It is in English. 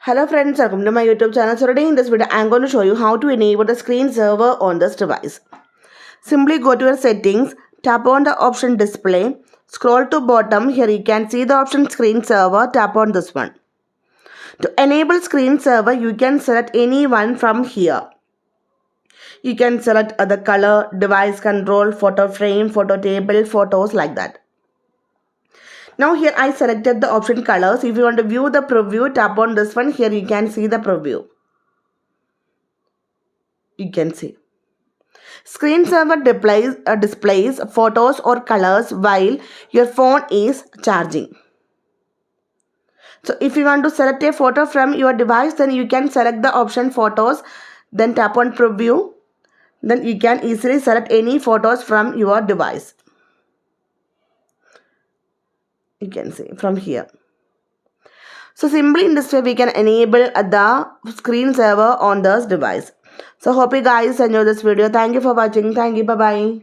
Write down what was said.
Hello friends, welcome to my YouTube channel. So today in this video, I am going to show you how to enable the screen saver on this device. Simply go to your settings, tap on the option display, scroll to bottom. Here you can see the option screen saver, tap on this one. To enable screen saver, you can select any one from here. You can select the color, device control, photo frame, photo table, photos like that. Now here I selected the option colors. If you want to view the preview, tap on this one. Here you can see the preview. You can see. Screen saver displays photos or colors while your phone is charging. So if you want to select a photo from your device, then you can select the option photos, then tap on preview. Then you can easily select any photos from your device. You can see from here. So simply in this way we can enable the screen saver on this device. So hope you guys enjoy this video. Thank you for watching. Thank you. Bye-bye.